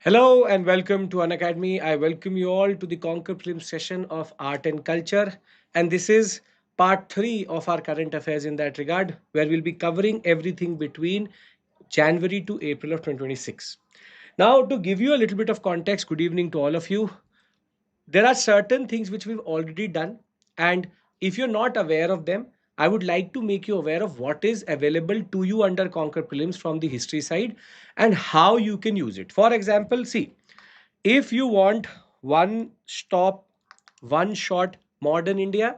Hello and welcome to Unacademy. I welcome you all to the Conquer Prelims session of Art and Culture. And this is part 3 of our current affairs in that regard, where we'll be covering everything between January to April of 2026. Now, to give you a little bit of context, good evening to all of you. There are certain things which we've already done, and if you're not aware of them, I would like to make you aware of what is available to you under Conquer Prelims from the history side and how you can use it. For example, see, if you want one stop, one shot modern India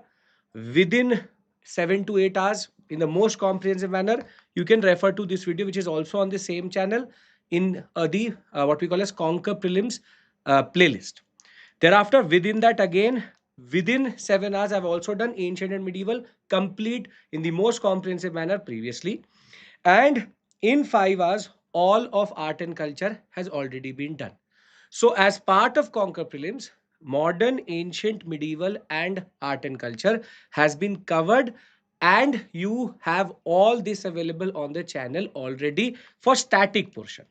within 7 to 8 hours in the most comprehensive manner, you can refer to this video, which is also on the same channel in the what we call as Conquer Prelims playlist. Thereafter, within that again, within 7 hours, I've also done ancient and medieval complete in the most comprehensive manner previously. And in 5 hours, all of art and culture has already been done. So, as part of Conquer Prelims, modern, ancient, medieval, and art and culture has been covered, and you have all this available on the channel already for static portion.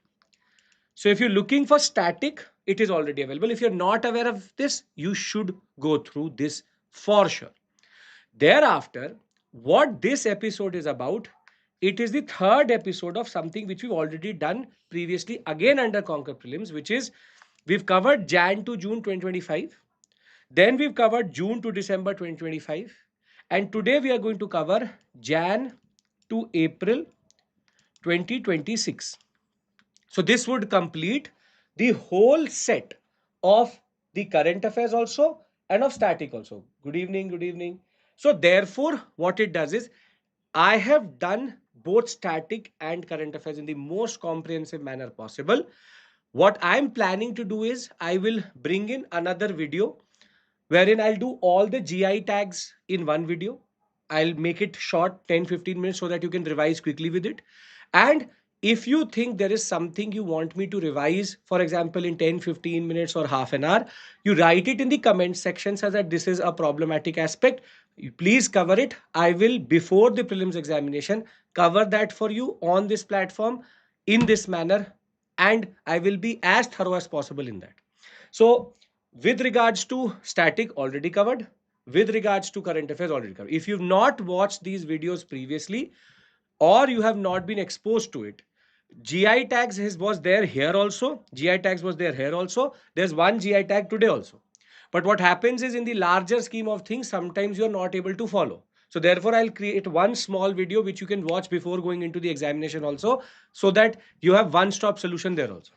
So if you're looking for static, it is already available. If you're not aware of this, you should go through this for sure. Thereafter, what this episode is about, it is the third episode of something which we've already done previously, again under Conquer Prelims, which is we've covered Jan to June 2025. Then we've covered June to December 2025. And today we are going to cover Jan to April 2026. So this would complete the whole set of the current affairs also and of static also. Good evening, good evening. So therefore, what it does is I have done both static and current affairs in the most comprehensive manner possible. What I'm planning to do is I will bring in another video wherein I'll do all the GI tags in one video. I'll make it short 10-15 minutes so that you can revise quickly with it. And if you think there is something you want me to revise, for example, in 10-15 minutes or half an hour, you write it in the comment section so that this is a problematic aspect. You please cover it. I will, before the prelims examination, cover that for you on this platform in this manner, and I will be as thorough as possible in that. So with regards to static, already covered. With regards to current affairs, already covered. If you've not watched these videos previously or you have not been exposed to it, GI tags was there here also. GI tags was there here also. There's one GI tag today also. But what happens is in the larger scheme of things, sometimes you're not able to follow. So therefore, I'll create one small video which you can watch before going into the examination also, so that you have one-stop solution there also.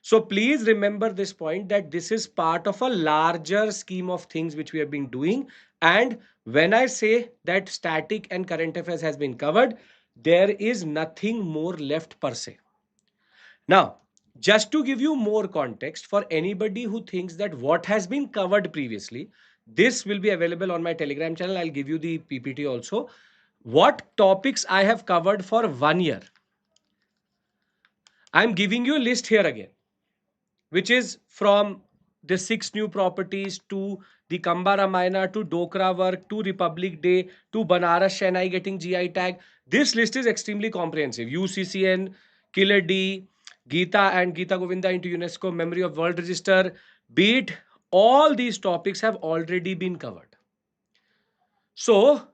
So please remember this point, that this is part of a larger scheme of things which we have been doing. And when I say that static and current affairs has been covered, there is nothing more left per se. Now, just to give you more context for anybody who thinks that what has been covered previously, this will be available on my Telegram channel. I'll give you the PPT also. What topics I have covered for 1 year. I'm giving you a list here again, which is from the 6 new properties to the Kamba Ramayana to Dokra work to Republic Day to Banaras Shehnai getting GI tag. This list is extremely comprehensive. UCCN, Killer D, Gita and Gita Govinda into UNESCO Memory of World Register. Be it, all these topics have already been covered. So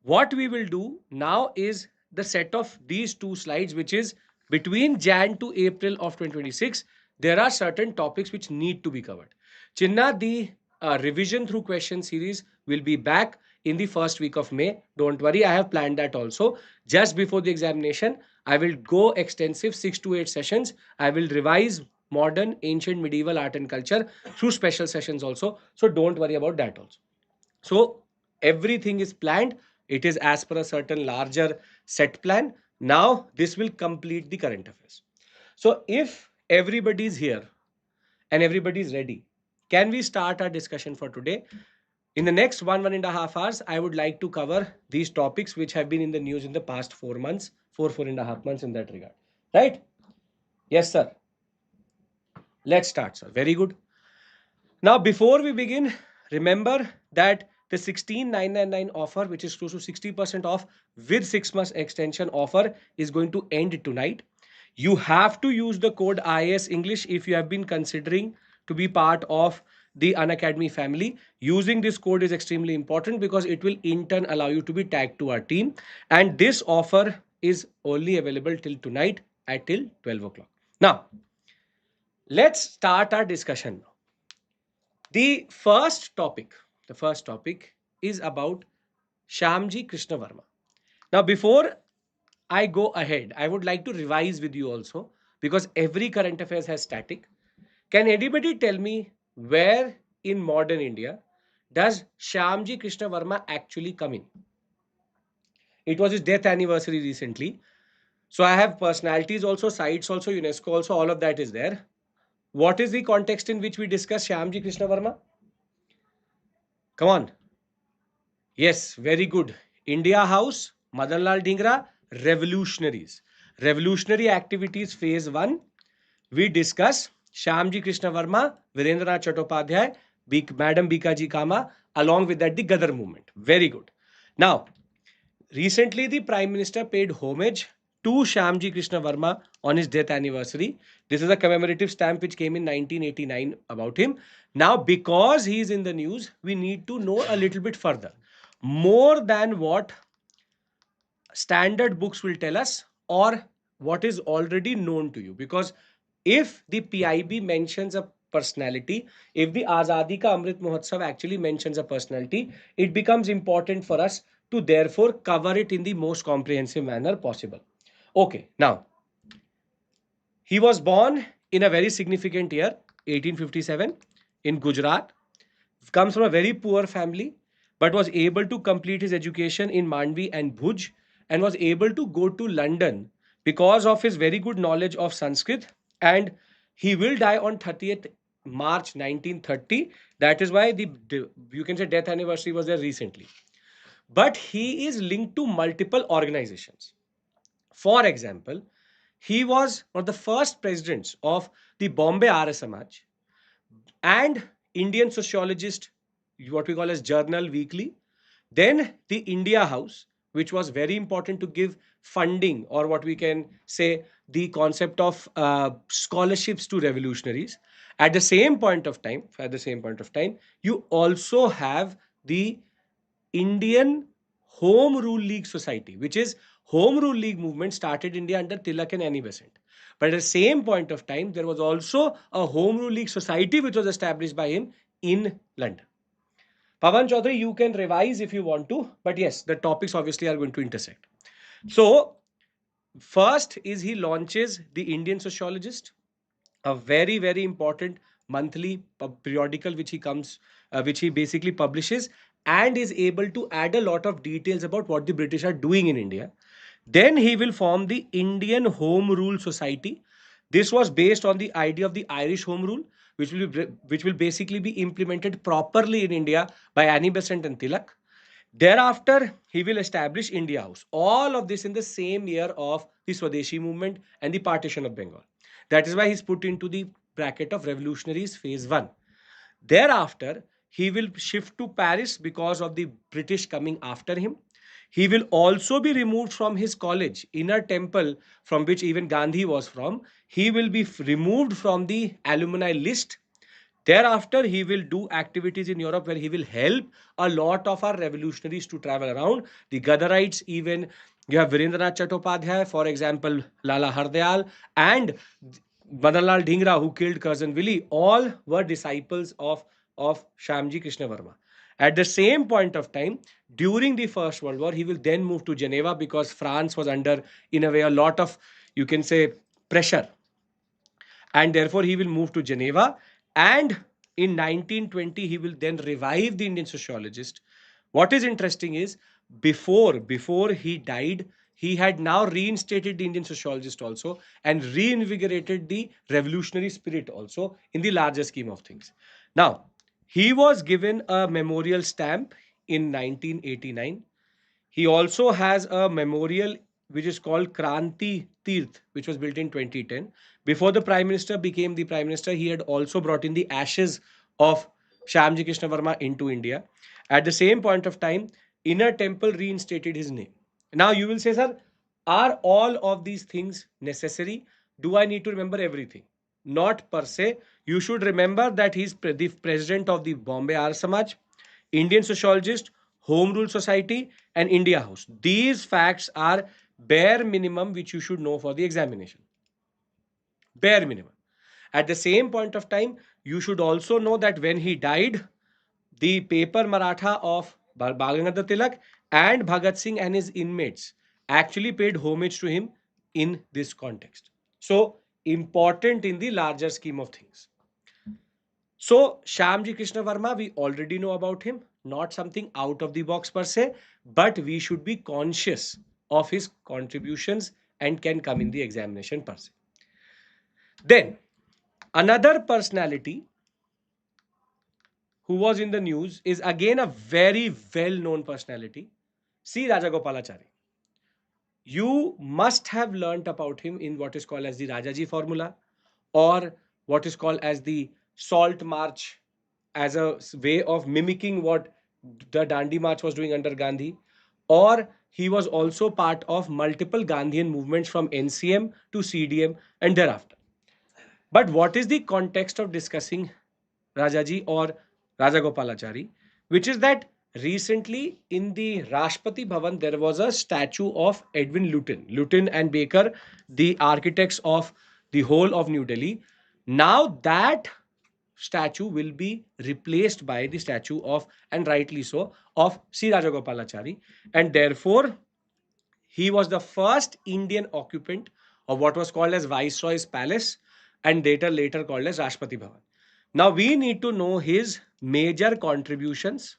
what we will do now is the set of these two slides, which is between Jan to April of 2026. There are certain topics which need to be covered. Chinna, the revision through question series will be back in the first week of May. Don't worry, I have planned that also. Just before the examination, I will go extensive 6 to 8 sessions. I will revise modern, ancient, medieval art and culture through special sessions also. So don't worry about that also. So everything is planned. It is as per a certain larger set plan. Now this will complete the current affairs. So if everybody is here and everybody is ready, can we start our discussion for today? In the next 1.5 hours, I would like to cover these topics which have been in the news in the past 4 months, 4.5 months in that regard. Right? Yes, sir. Let's start, sir. Very good. Now, before we begin, remember that the 16,999 offer, which is close to 60% off with 6 months extension offer, is going to end tonight. You have to use the code IAS English if you have been considering to be part of the Unacademy family. Using this code is extremely important because it will in turn allow you to be tagged to our team. And this offer is only available till tonight at till 12 o'clock. Now, let's start our discussion. The first topic is about Shyamji Krishna Varma. Now, before I go ahead, I would like to revise with you also because every current affairs has static. Can anybody tell me where in modern India does Shyamji Krishna Varma actually come in? It was his death anniversary recently. So I have personalities also, sites also, UNESCO also, all of that is there. What is the context in which we discuss Shyamji Krishna Varma? Come on. Yes, very good. India House, Madanlal Dhingra, revolutionaries. Revolutionary activities phase 1. We discuss Shyamji Krishna Varma, Virendranath Chattopadhyay, Madam Bikaji Kama, along with that the Gadar movement. Very good. Now, recently the Prime Minister paid homage to Shyamji Krishna Varma on his death anniversary. This is a commemorative stamp which came in 1989 about him. Now, because he is in the news, we need to know a little bit further. More than what standard books will tell us or what is already known to you. Because if the PIB mentions a personality, if the Azadi Ka Amrit Mahotsav actually mentions a personality, it becomes important for us to therefore cover it in the most comprehensive manner possible. Okay, now, he was born in a very significant year, 1857, in Gujarat. Comes from a very poor family, but was able to complete his education in Mandvi and Bhuj and was able to go to London because of his very good knowledge of Sanskrit. And he will die on 30th March 1930. That is why you can say death anniversary was there recently. But he is linked to multiple organizations. For example, he was one of the first presidents of the Bombay Arya Samaj and Indian sociologist, what we call as Journal Weekly. Then the India House, which was very important to give funding or what we can say the concept of scholarships to revolutionaries. At the same point of time, you also have the Indian Home Rule League Society, which is Home Rule League movement started India under Tilak and Annie Besant. But at the same point of time, there was also a Home Rule League Society which was established by him in London. Pavan Chaudhary, you can revise if you want to, but yes, the topics obviously are going to intersect. So, first is he launches the Indian Sociologist, a very very important monthly periodical which he basically publishes and is able to add a lot of details about what the British are doing in India. Then he will form the Indian Home Rule Society. This was based on the idea of the Irish Home Rule, which will basically be implemented properly in India by Annie Besant and Tilak. Thereafter, he will establish India House. All of this in the same year of the Swadeshi movement and the partition of Bengal. That is why he's put into the bracket of revolutionaries phase 1. Thereafter, he will shift to Paris because of the British coming after him. He will also be removed from his college, Inner Temple, from which even Gandhi was from. He will be removed from the alumni list. Thereafter, he will do activities in Europe where he will help a lot of our revolutionaries to travel around. The Gadarites, even you have Virendranath Chattopadhyay, for example, Lala Hardayal, and Madanlal Dhingra, who killed Cousin Willie, all were disciples of Shyamji Krishna Varma. At the same point of time, during the First World War, he will then move to Geneva because France was under, in a way, a lot of, you can say, pressure. And therefore, he will move to Geneva. And in 1920, he will then revive the Indian sociologist. What is interesting is, before he died, he had now reinstated the Indian sociologist also and reinvigorated the revolutionary spirit also in the larger scheme of things. Now, he was given a memorial stamp in 1989. He also has a memorial which is called Kranti Teerth, which was built in 2010. Before the Prime Minister became the Prime Minister, he had also brought in the ashes of Shyamji Krishna Varma into India. At the same point of time, Inner Temple reinstated his name. Now you will say, sir, are all of these things necessary? do I need to remember everything? Not per se. You should remember that he's the president of the Bombay Arya Samaj, Indian sociologist, Home Rule Society, and India House. These facts are bare minimum which you should know for the examination. Bare minimum. At the same point of time, you should also know that when he died, the paper Maratha of Balagangadhar Tilak and Bhagat Singh and his inmates actually paid homage to him in this context. So, important in the larger scheme of things. So, Shyamji Krishna Varma, we already know about him, not something out of the box per se, but we should be conscious of his contributions and can come in the examination per se. Then, another personality who was in the news is again a very well known personality, C. Rajagopalachari. You must have learnt about him in what is called as the Rajaji formula, or what is called as the Salt March, as a way of mimicking what the Dandi March was doing under Gandhi, or he was also part of multiple Gandhian movements from NCM to CDM and thereafter. But what is the context of discussing Rajaji or Rajagopalachari? Which is that recently in the Rashtrapati Bhavan there was a statue of Edwin Lutyens. Lutyens and Baker, the architects of the whole of New Delhi. Now that statue will be replaced by the statue of, and rightly so, of C. Rajagopalachari, and therefore he was the first Indian occupant of what was called as Viceroy's Palace and later called as Rashtrapati Bhavan. Now we need to know his major contributions,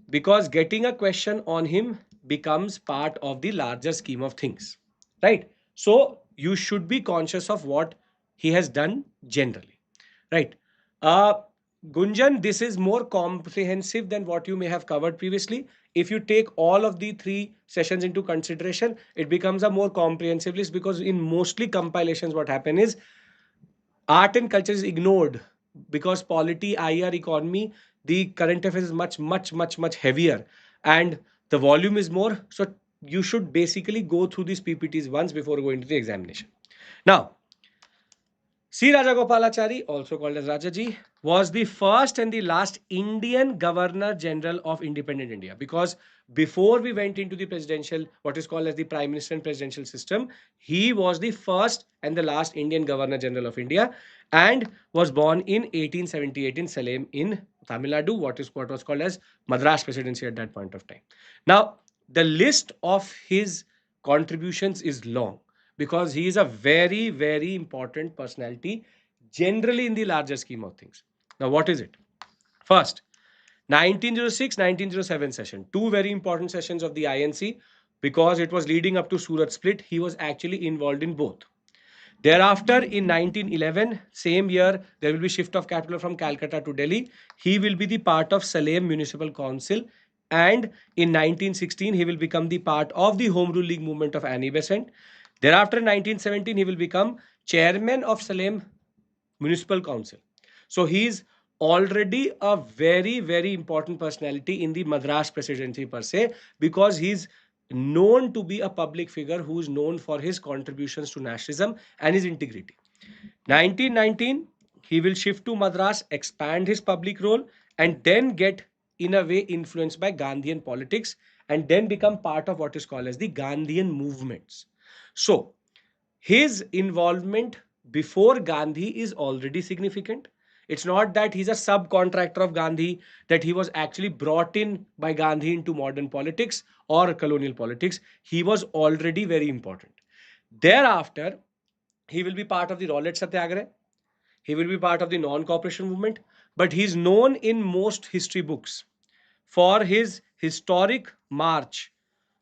because getting a question on him becomes part of the larger scheme of things, right? So you should be conscious of what he has done generally, right? uh Gunjan, this is more comprehensive than what you may have covered previously. If you take all of the three sessions into consideration, it becomes a more comprehensive list, because in mostly compilations what happen is art and culture is ignored, because polity, IR, economy, the current affairs is much heavier, and the volume is more. So you should basically go through these PPTs once before going to the examination. Now, C. Rajagopalachari, also called as Rajaji, was the first and the last Indian Governor General of independent India. Because before we went into the presidential, what is called as the Prime Minister and presidential system, he was the first and the last Indian Governor General of India, and was born in 1878 in Salem in Tamil Nadu, what was called as Madras Presidency at that point of time. Now, the list of his contributions is long, because he is a very important personality generally in the larger scheme of things. Now, what is it? First, 1906-1907 session, two very important sessions of the INC, because it was leading up to Surat split. He was actually involved in both. Thereafter, in 1911, same year, there will be shift of capital from Calcutta to Delhi. He will be the part of Salem Municipal Council, and in 1916, he will become the part of the Home Rule League movement of Annie Besant. Thereafter, in 1917, he will become chairman of Salem Municipal Council. So he is already a very important personality in the Madras presidency per se, because he's known to be a public figure who is known for his contributions to nationalism and his integrity. 1919, he will shift to Madras, expand his public role, and then get in a way influenced by Gandhian politics, and then become part of what is called as the Gandhian movements. So his involvement before Gandhi is already significant. It's not that he's a subcontractor of Gandhi, that he was actually brought in by Gandhi into modern politics or colonial politics. He was already very important. Thereafter, he will be part of the Rowlatt Satyagraha. He will be part of the non-cooperation movement, but he's known in most history books for his historic march,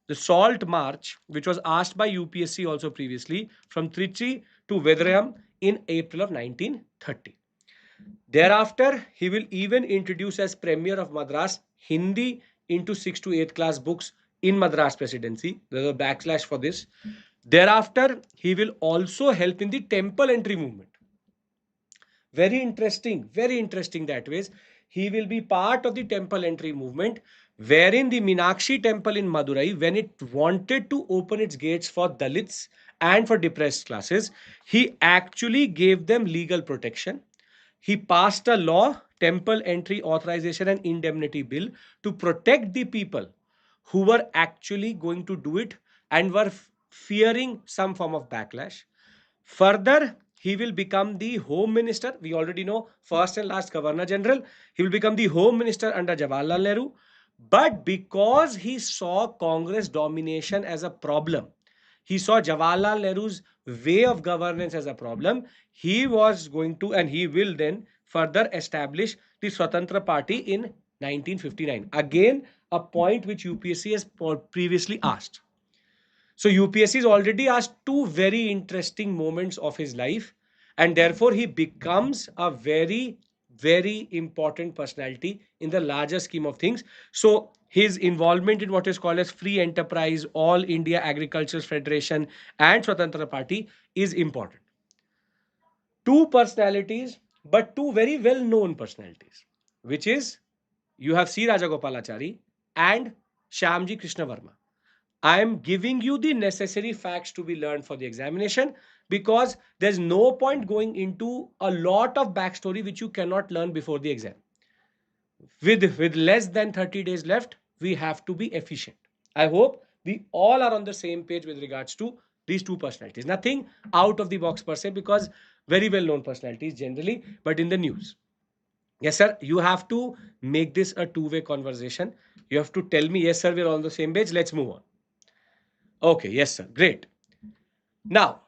the Salt March, which was asked by UPSC also previously, from Trichy to Vedrayam in April of 1930. Thereafter, he will even introduce as Premier of Madras Hindi into 6th to 8th class books in Madras Presidency. There's a backslash for this. Thereafter, he will also help in the temple entry movement. Very interesting that ways. He will be part of the temple entry movement, wherein the Meenakshi temple in Madurai, when it wanted to open its gates for Dalits and for depressed classes, he actually gave them legal protection. He passed a law, Temple Entry Authorization and Indemnity Bill, to protect the people who were actually going to do it and were fearing some form of backlash. Further, he will become the Home Minister. We already know, first and last Governor General. He will become the Home Minister under Jawaharlal Nehru. But because he saw Congress domination as a problem, he saw Jawaharlal Nehru's way of governance as a problem, he was going to, and he will then further establish the Swatantra Party in 1959. Again, a point which UPSC has previously asked. So UPSC has already asked two very interesting moments of his life, and therefore he becomes a very, very important personality in the larger scheme of things. So his involvement in what is called as Free Enterprise, All India Agricultural Federation, and Swatantra Party is important. Two personalities, but two very well-known personalities, which is you have C. Rajagopalachari and Shyamji Krishna Varma. I am giving you the necessary facts to be learned for the examination, because there's no point going into a lot of backstory which you cannot learn before the exam. With less than 30 days left, we have to be efficient. I hope we all are on the same page with regards to these two personalities. Nothing out of the box per se, because very well known personalities generally, but in the news. Yes, sir. You have to make this a two-way conversation. You have to tell me, yes, sir, we're on the same page. Let's move on. Okay, yes, sir. Great. Now,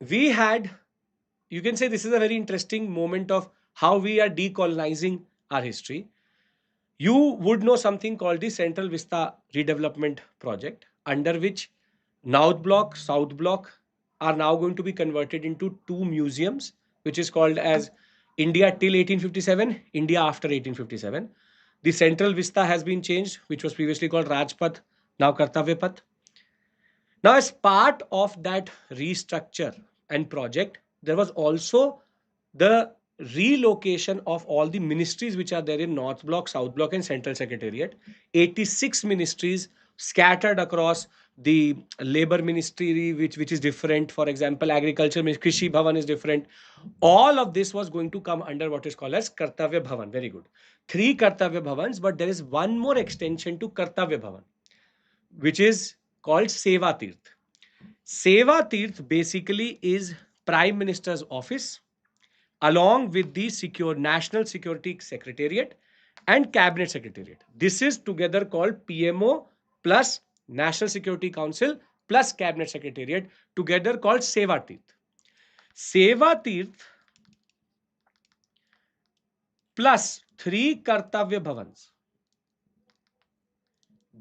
we had, you can say this is a very interesting moment of how we are decolonizing our history. You would know something called the Central Vista Redevelopment Project, under which North Block, South Block are now going to be converted into two museums, which is called as India till 1857, India after 1857. The Central Vista has been changed, which was previously called Rajpath, now Kartavya Path. Now, as part of that restructure and project, there was also the relocation of all the ministries which are there in North Block, South Block, and Central Secretariat. 86 ministries scattered across the labor ministry, which is different. For example, agriculture, Krishi Bhavan is different. All of this was going to come under what is called as Kartavya Bhavan. Very good. Three Kartavya Bhavans, but there is one more extension to Kartavya Bhavan, which is called Seva Teerth. Seva Teerth basically is Prime Minister's office along with the National Security Secretariat and Cabinet Secretariat. This is together called PMO plus National Security Council plus Cabinet Secretariat, together called Seva Teerth. Seva Teerth plus three Kartavya Bhavans.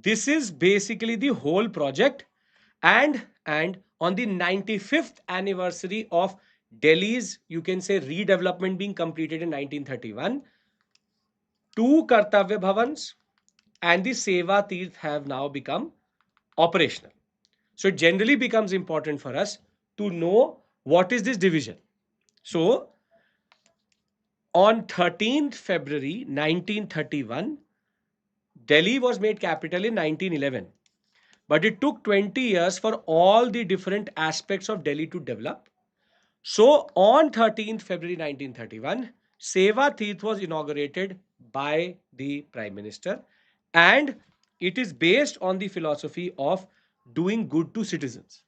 This is basically the whole project, and on the 95th anniversary of Delhi's, you can say, redevelopment being completed in 1931, two Kartavya Bhavans and the Seva Teerth have now become operational. So it generally becomes important for us to know what is this division. So on 13th February 1931, Delhi was made capital in 1911. But it took 20 years for all the different aspects of Delhi to develop. So on 13th February 1931, Seva Teerth was inaugurated by the Prime Minister, and it is based on the philosophy of doing good to citizens.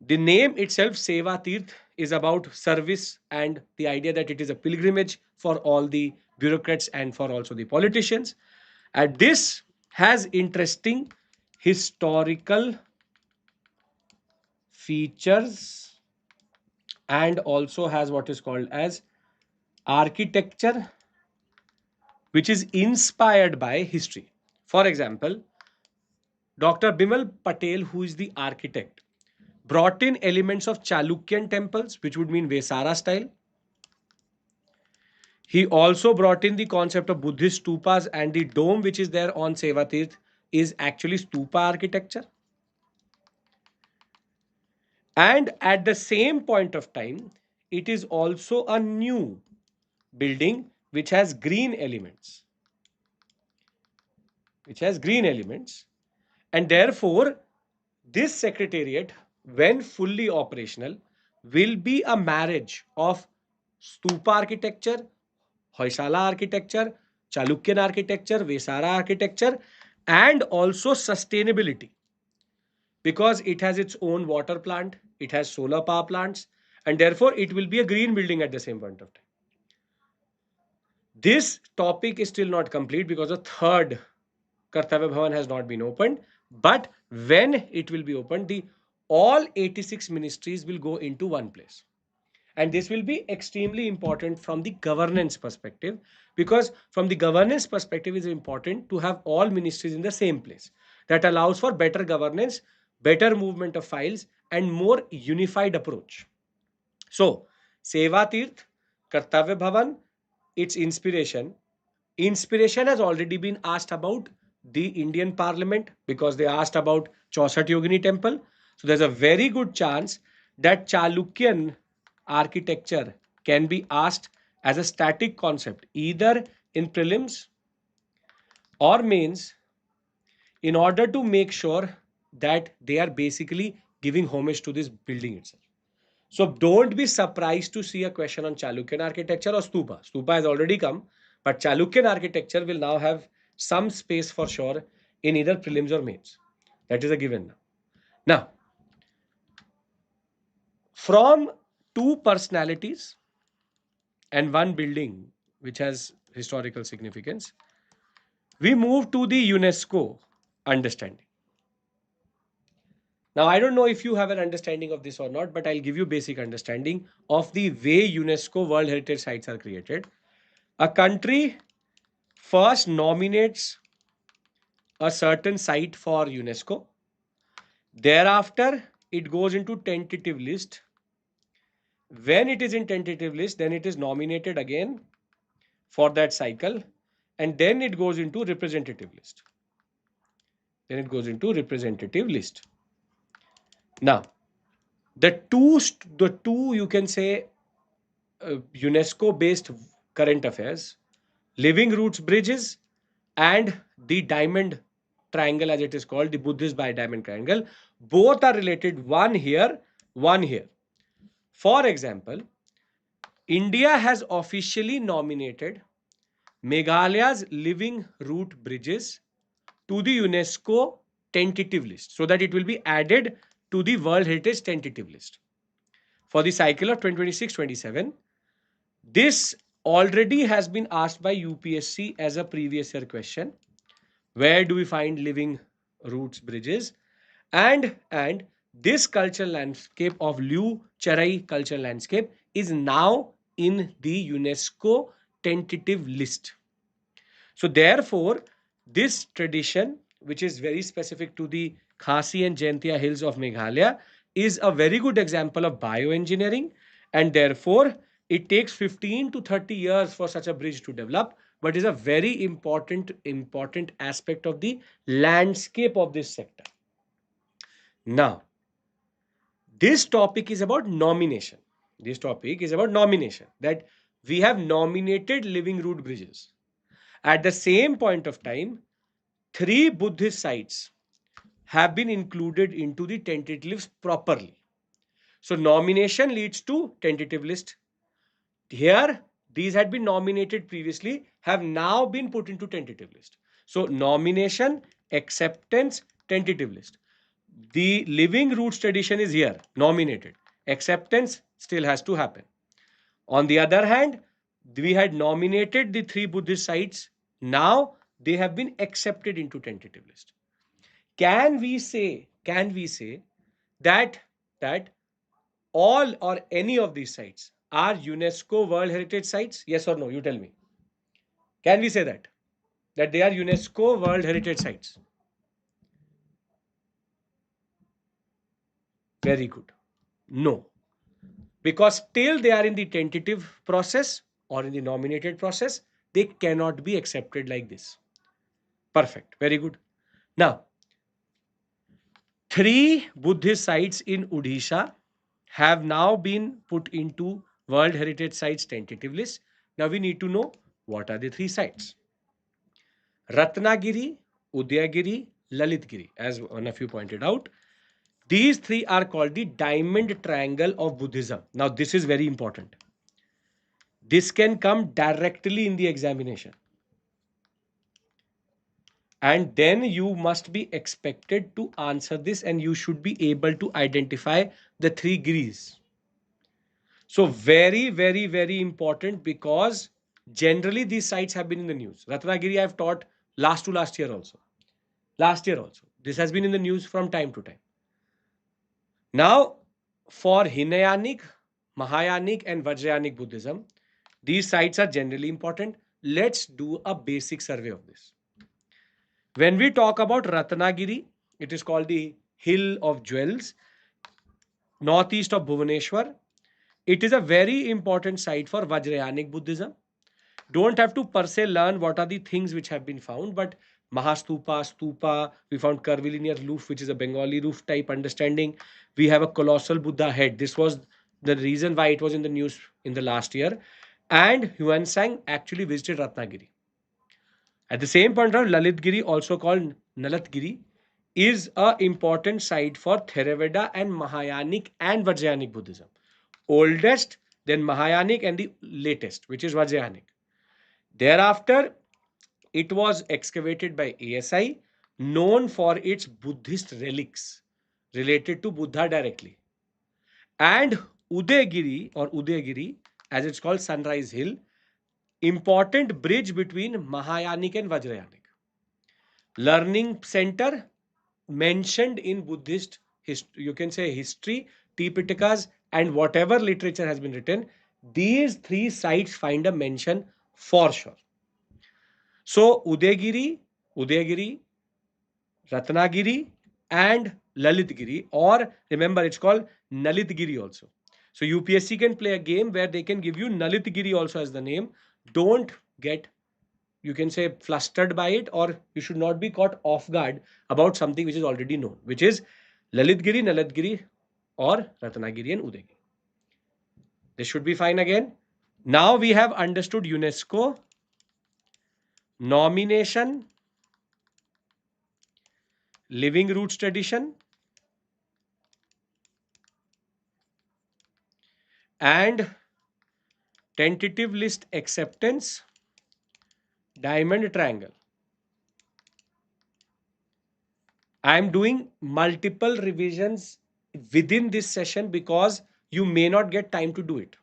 The name itself, Seva Teerth, is about service and the idea that it is a pilgrimage for all the bureaucrats and for also the politicians. And this has interesting historical features and also has what is called as architecture, which is inspired by history. For example, Dr. Bimal Patel, who is the architect, brought in elements of Chalukyan temples, which would mean Vesara style. He also brought in the concept of Buddhist stupas, and the dome which is there on Seva Teerth is actually stupa architecture. And at the same point of time, it is also a new building which has green elements. which has green elements. And therefore, this secretariat, when fully operational, will be a marriage of stupa architecture, Hoysala architecture, Chalukyan architecture, Vesara architecture, and also sustainability, because it has its own water plant, it has solar power plants, and therefore it will be a green building at the same point of time. This topic is still not complete because the third Kartavya Bhavan has not been opened. But when it will be opened, the all 86 ministries will go into one place. And this will be extremely important from the governance perspective, because from the governance perspective, it is important to have all ministries in the same place. That allows for better governance, better movement of files, and more unified approach. So, Seva Teerth, Kartavya Bhavan, its inspiration. Inspiration has already been asked about the Indian Parliament, because they asked about Chaushat Yogini Temple. So there's a very good chance that Chalukyan architecture can be asked as a static concept, either in prelims or mains, in order to make sure that they are basically giving homage to this building itself. So don't be surprised to see a question on Chalukyan architecture or Stupa. Stupa has already come, but Chalukyan architecture will now have some space for sure in either prelims or mains. That is a given now. Now, from two personalities and one building which has historical significance, we move to the UNESCO understanding. Now, I don't know if you have an understanding of this or not, but I'll give you basic understanding of the way UNESCO World Heritage Sites are created. A country first nominates a certain site for UNESCO. Thereafter, it goes into tentative list. When it is in tentative list, then it is nominated again for that cycle, and then it goes into representative list. Then it goes into representative list. Now, the two you can say UNESCO-based current affairs, Living Roots Bridges and the Diamond Triangle, as it is called, the Buddhist by Diamond Triangle, both are related, one here, one here. For example, India has officially nominated Meghalaya's Living Root Bridges to the UNESCO tentative list, so that it will be added to the World Heritage tentative list for the cycle of 2026-27. This already has been asked by UPSC as a previous year question. Where do we find living roots bridges? And this cultural landscape of Liu Charai cultural landscape is now in the UNESCO tentative list. So therefore, this tradition, which is very specific to the Khasi and Jaintia hills of Meghalaya, is a very good example of bioengineering, and therefore it takes 15 to 30 years for such a bridge to develop, but is a very important aspect of the landscape of this sector. Now, this topic is about nomination. This topic is about nomination, that we have nominated living root bridges. At the same point of time, 3 Buddhist sites have been included into the tentative list properly. So nomination leads to tentative list. Here, these had been nominated previously, have now been put into tentative list. So nomination, acceptance, tentative list. The living roots tradition is here, nominated. Acceptance still has to happen. On the other hand, we had nominated the 3 Buddhist sites. Now they have been accepted into tentative list. Can we say that all or any of these sites are UNESCO World Heritage Sites? Yes or no? You tell me. Can we say that they are UNESCO World Heritage Sites? Very good. No. Because till they are in the tentative process or in the nominated process, they cannot be accepted like this. Perfect. Very good. Now, 3 Buddhist sites in Odisha have now been put into World Heritage Sites tentative list. Now we need to know what are the 3 sites. Ratnagiri, Udayagiri, Lalitgiri, as one of you pointed out. These three are called the diamond triangle of Buddhism. Now, this is very important. This can come directly in the examination. And then you must be expected to answer this, and you should be able to identify the three giris. So very, very, very important, because generally these sites have been in the news. Ratnagiri I've taught last year also. Last year also. This has been in the news from time to time. Now, for Hinayanic, Mahayanic and Vajrayanic Buddhism, these sites are generally important. Let's do a basic survey of this. When we talk about Ratnagiri, it is called the Hill of Jewels, northeast of Bhubaneswar. It is a very important site for Vajrayanic Buddhism. Don't have to per se learn what are the things which have been found, but Mahastupa, Stupa, we found curvilinear roof, which is a Bengali roof type understanding. We have a colossal Buddha head. This was the reason why it was in the news in the last year. And Yuan Sang actually visited Ratnagiri. At the same point of Lalitgiri, also called Nalatgiri, is a important site for Theravada and Mahayanic and Vajrayanic Buddhism. Oldest, then Mahayanic, and the latest, which is Vajrayanic. Thereafter, it was excavated by ASI, known for its Buddhist relics related to Buddha directly. And Udayagiri, as it's called, Sunrise Hill, important bridge between Mahayanic and Vajrayanic. Learning center mentioned in Buddhist history, you can say history, Tipitakas, and whatever literature has been written, these three sites find a mention for sure. So Udayagiri, Ratnagiri, and Lalitgiri, or remember it's called Nalitgiri also. So UPSC can play a game where they can give you Nalitgiri also as the name. Don't get, you can say, flustered by it, or you should not be caught off guard about something which is already known, which is Lalitgiri, Nalatgiri, or Ratnagiri and Udayagiri. This should be fine again. Now we have understood UNESCO, nomination, living roots tradition, and tentative list acceptance, diamond triangle. I am doing multiple revisions within this session because you may not get time to do it.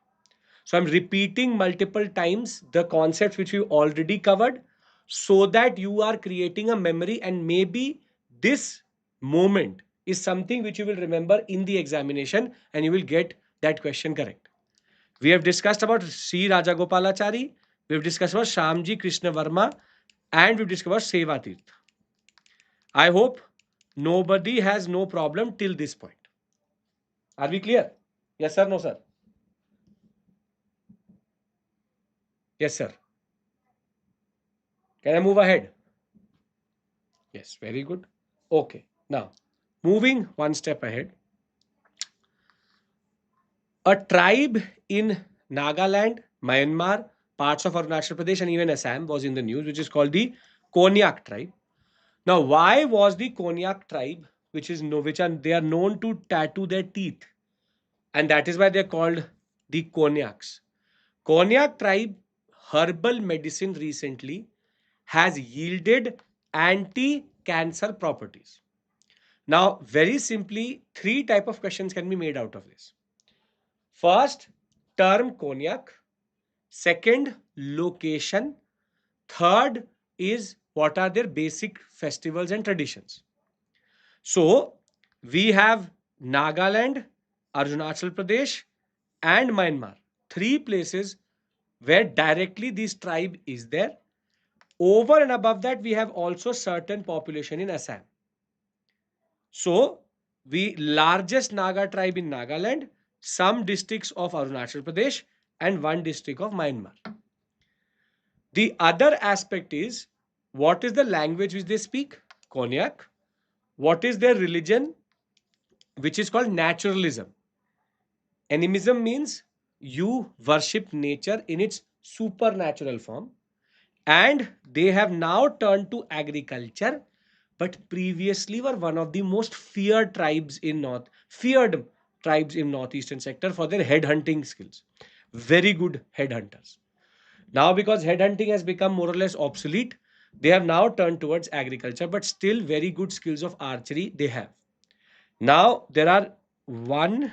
So I'm repeating multiple times the concepts which we already covered, so that you are creating a memory, and maybe this moment is something which you will remember in the examination and you will get that question correct. We have discussed about Sri Rajagopalachari, we have discussed about Shyamji, Krishna, Varma, and we've discussed about Seva Teerth. I hope nobody has no problem till this point. Are we clear? Yes, sir. No, sir. Yes, sir. Can I move ahead? Yes, very good. Okay. Now, moving one step ahead. A tribe in Nagaland, Myanmar, parts of Arunachal Pradesh, and even Assam was in the news, which is called the Konyak tribe. Now, why was the Konyak tribe, which they are known to tattoo their teeth, and that is why they are called the Konyaks. Konyak tribe herbal medicine recently has yielded anti-cancer properties. Now, very simply, three type of questions can be made out of this. First, term Konyak. Second, location. Third is what are their basic festivals and traditions. So, we have Nagaland, Arunachal Pradesh, and Myanmar. Three places where directly this tribe is there. Over and above that, we have also certain population in Assam. So, the largest Naga tribe in Nagaland, some districts of Arunachal Pradesh, and one district of Myanmar. The other aspect is, what is the language which they speak? Konyak. What is their religion? Which is called naturalism. Animism means you worship nature in its supernatural form. And they have now turned to agriculture, but previously were one of the most feared tribes in northeastern sector for their headhunting skills. Very good headhunters. Now, because headhunting has become more or less obsolete, they have now turned towards agriculture, but still very good skills of archery they have. Now, there are 1,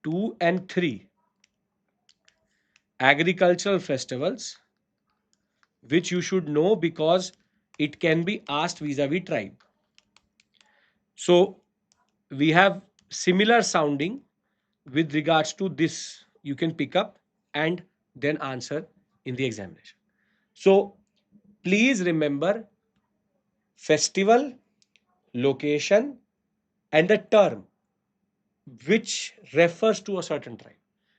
2, and 3 agricultural festivals which you should know because it can be asked vis-a-vis tribe. So, we have similar sounding with regards to this. You can pick up and then answer in the examination. So, please remember festival, location, and the term which refers to a certain tribe.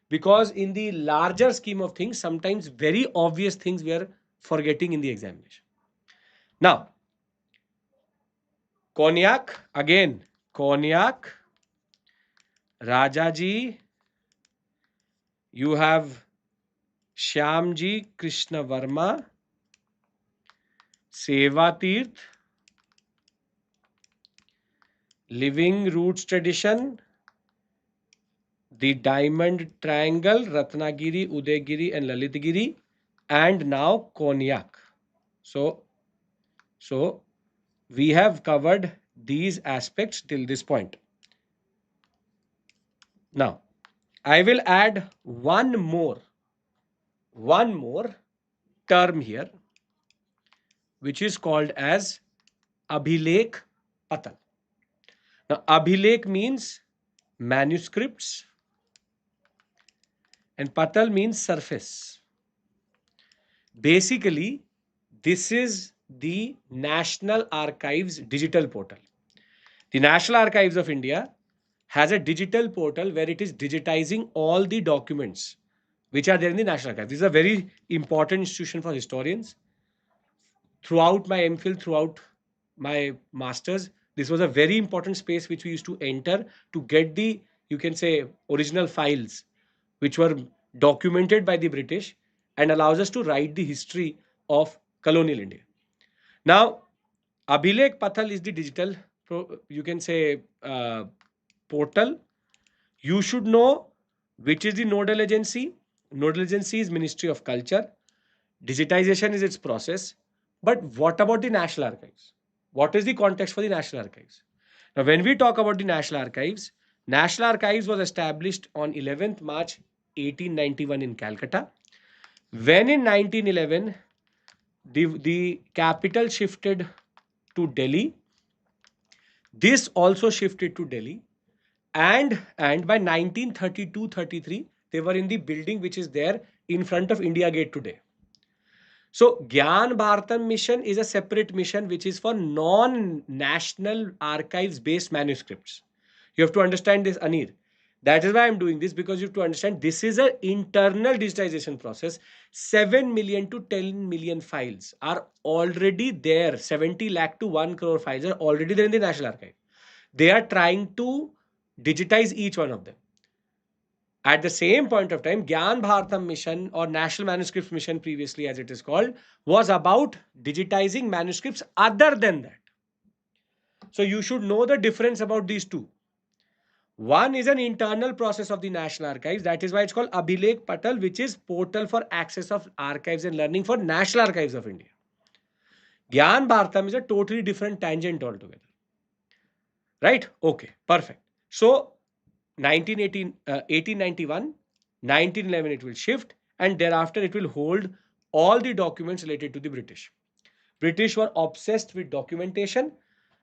Because in the larger scheme of things, sometimes very obvious things we are forgetting in the examination. Now, Konyak, again, Konyak, Rajaji, you have Shyamji, Krishna Varma, Seva Teerth, Living Roots Tradition, the Diamond Triangle, Ratnagiri, Udaygiri, and Lalitgiri, and now Konyak. So we have covered these aspects till this point. Now, I will add one more term here, which is called as Abhilekh Patal. Now, Abhilekh means manuscripts and Patal means surface. Basically, this is the National Archives digital portal. The National Archives of India has a digital portal where it is digitizing all the documents which are there in the National Archives. This is a very important institution for historians. Throughout my MPhil, throughout my masters, this was a very important space which we used to enter to get the, you can say, original files which were documented by the British and allows us to write the history of colonial India. Now, Abhilekh Patal is the digital, you can say, portal. You should know which is the nodal agency. Nodal agency is Ministry of Culture. Digitization is its process. But what about the National Archives? What is the context for the National Archives? Now, when we talk about the National Archives was established on 11th March 1891 in Calcutta. When in 1911, the capital shifted to Delhi, this also shifted to Delhi. And by 1932-33, they were in the building which is there in front of India Gate today. So Gyan Bharatam mission is a separate mission which is for non-national archives based manuscripts. You have to understand this, Anir. That is why I'm doing this, because you have to understand this is an internal digitization process. 7 million to 10 million files are already there. 70 lakh to 1 crore files are already there in the National Archive. They are trying to digitize each one of them. At the same point of time, Gyan Bharatam mission or National Manuscripts mission, previously as it is called, was about digitizing manuscripts other than that. So you should know the difference about these two. One is an internal process of the National Archives. That is why it's called Abhilekh Patal, which is portal for access of archives and learning for National Archives of India. Gyan Bharatam is a totally different tangent altogether. Right? Okay, perfect. So 1891, 1911 it will shift, and thereafter it will hold all the documents related to the British. British were obsessed with documentation,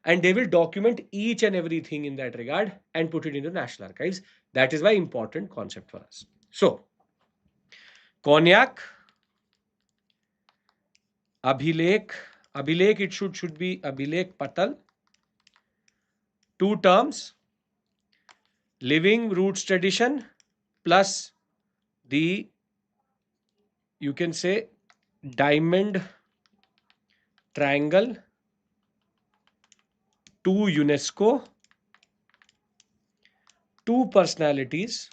and they will document each and everything in that regard and put it into National Archives. That is why important concept for us. So, Konyak, Abhilekh, it should be Abhilekh Patal. Two terms, living roots tradition plus the, you can say, diamond triangle to UNESCO, two personalities,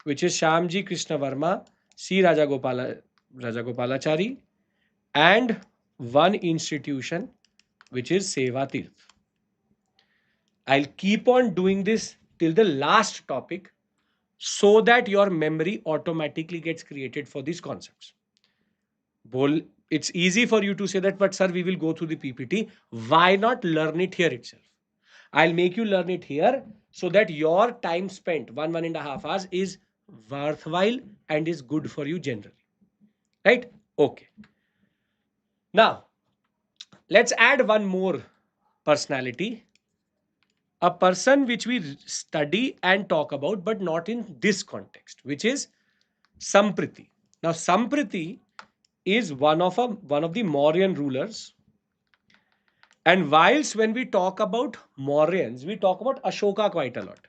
which is Shyamji Krishna Varma, C. Rajagopalachari, and one institution which is Seva Teerth. I'll keep on doing this till the last topic so that your memory automatically gets created for these concepts. It's easy for you to say that, but sir, we will go through the PPT. Why not learn it here itself? I'll make you learn it here so that your time spent, 1.5 hours, is worthwhile and is good for you generally. Right? Okay. Now, let's add one more personality. A person which we study and talk about, but not in this context, which is Samprati. Now, Samprati is one of the Mauryan rulers. And whilst when we talk about Mauryans, we talk about Ashoka quite a lot.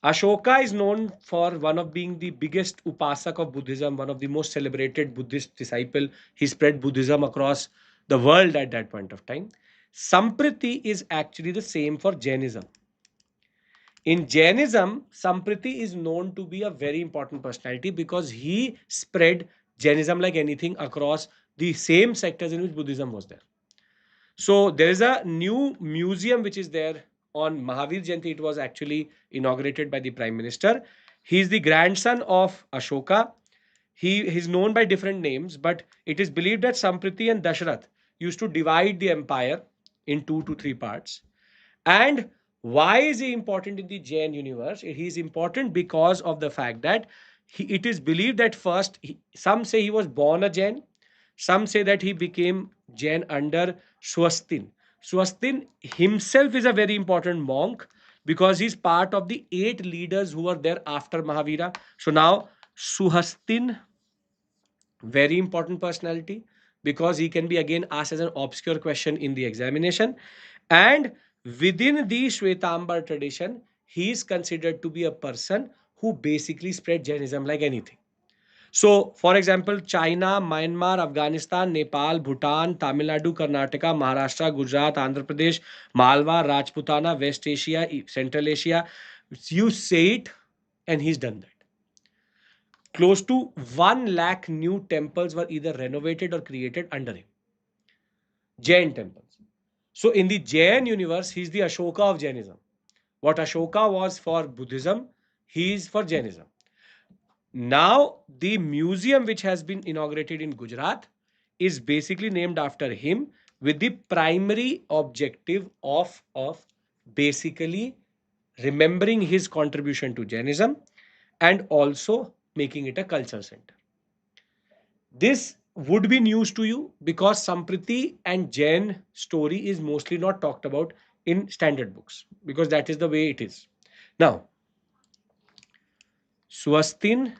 Ashoka is known for one of being the biggest upasak of Buddhism, one of the most celebrated Buddhist disciple. He spread Buddhism across the world at that point of time. Samprati is actually the same for Jainism. In Jainism, Samprati is known to be a very important personality because he spread Jainism like anything across the same sectors in which Buddhism was there. So there is a new museum which is there on Mahavir Jayanti. It was actually inaugurated by the Prime Minister. He is the grandson of Ashoka. He is known by different names, but it is believed that Samprati and Dashrath used to divide the empire in 2 to 3 parts. And why is he important in the Jain universe? He is important because of the fact that it is believed that first, some say he was born a Jain, some say that he became Jain under Swastin. Swastin himself is a very important monk because he's part of the 8 leaders who were there after Mahavira. So now Suhastin, very important personality because he can be again asked as an obscure question in the examination. And within the Shwetambar tradition, he is considered to be a person who basically spread Jainism like anything. So, for example, China, Myanmar, Afghanistan, Nepal, Bhutan, Tamil Nadu, Karnataka, Maharashtra, Gujarat, Andhra Pradesh, Malwa, Rajputana, West Asia, Central Asia. You say it, and he's done that. Close to 1 lakh new temples were either renovated or created under him. Jain temples. So in the Jain universe, he's the Ashoka of Jainism. What Ashoka was for Buddhism, he is for Jainism. Now, the museum which has been inaugurated in Gujarat is basically named after him with the primary objective of basically remembering his contribution to Jainism and also making it a culture center. This would be news to you because Sampriti and Jain story is mostly not talked about in standard books because that is the way it is. Now, Swastin,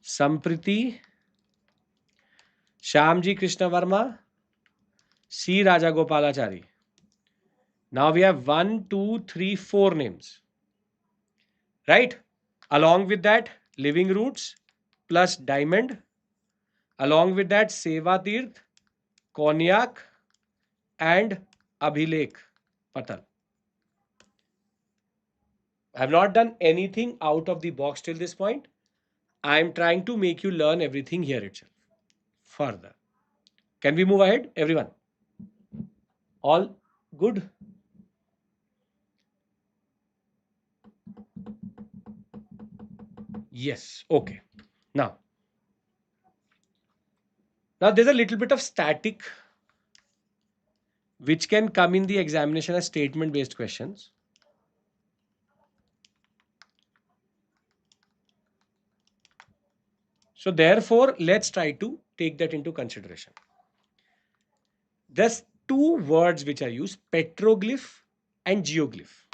Sampriti, Shyamji Krishna Varma, C. Rajagopalachari. Now we have 1, 2, 3, 4 names. Right? Along with that, Living Roots plus Diamond. Along with that, Seva Teerth, Konyak, and Abhilekh Patal. I have not done anything out of the box till this point. I am trying to make you learn everything here itself. Further. Can we move ahead, everyone? All good? Yes. Okay. Now there's a little bit of static which can come in the examination as statement based questions. So therefore, let's try to take that into consideration. There's 2 words which are used, petroglyph and geoglyph.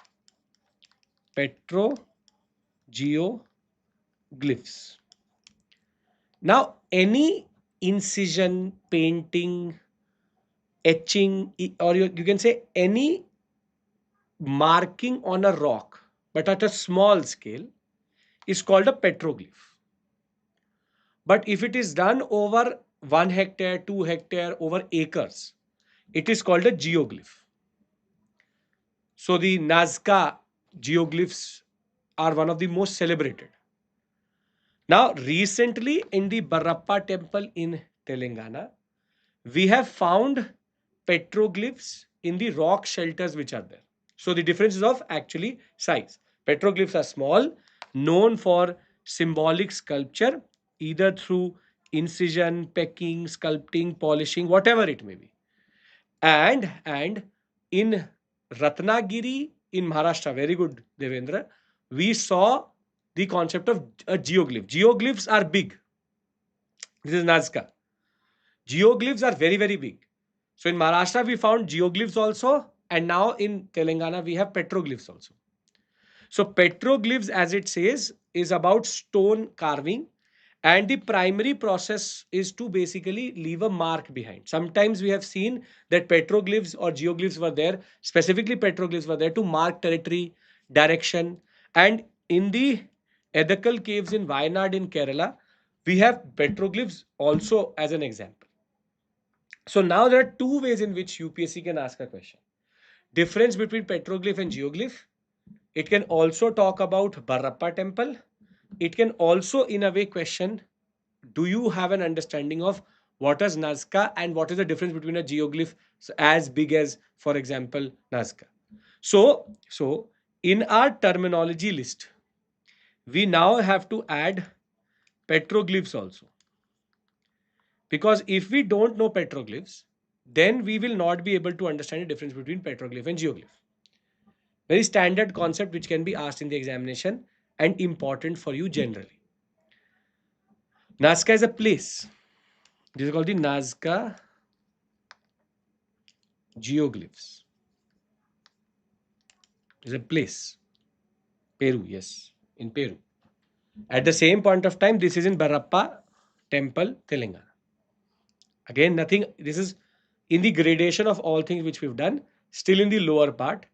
Geoglyphs. Now, any incision, painting, etching, or you can say any marking on a rock, but at a small scale, is called a petroglyph. But if it is done over 1 hectare, 2 hectare, over acres, it is called a geoglyph. So the Nazca geoglyphs are one of the most celebrated. Now, recently in the Barappa temple in Telangana, we have found petroglyphs in the rock shelters which are there. So the difference is of actually size. Petroglyphs are small, known for symbolic sculpture, either through incision, pecking, sculpting, polishing, whatever it may be. And in Ratnagiri in Maharashtra, very good, Devendra, we saw the concept of a geoglyph. Geoglyphs are big. This is Nazca. Geoglyphs are very, very big. So in Maharashtra, we found geoglyphs also, and now in Telangana, we have petroglyphs also. So petroglyphs, as it says, is about stone carving, and the primary process is to basically leave a mark behind. Sometimes we have seen that petroglyphs or geoglyphs were there, specifically petroglyphs were there to mark territory, direction, and in the Edakal caves in Wayanad in Kerala, we have petroglyphs also as an example. So now there are two ways in which UPSC can ask a question. Difference between petroglyph and geoglyph. It can also talk about Barappa temple. It can also in a way question, do you have an understanding of what is Nazca and what is the difference between a geoglyph as big as, for example, Nazca. So in our terminology list, we now have to add petroglyphs also. Because if we don't know petroglyphs, then we will not be able to understand the difference between petroglyph and geoglyph. Very standard concept which can be asked in the examination and important for you generally. Nazca is a place. This is called the Nazca geoglyphs. It's a place. Peru, yes, in Peru. At the same point of time, this is in Barappa Temple, Telangana. Again, nothing, this is in the gradation of all things which we've done. Still in the lower part,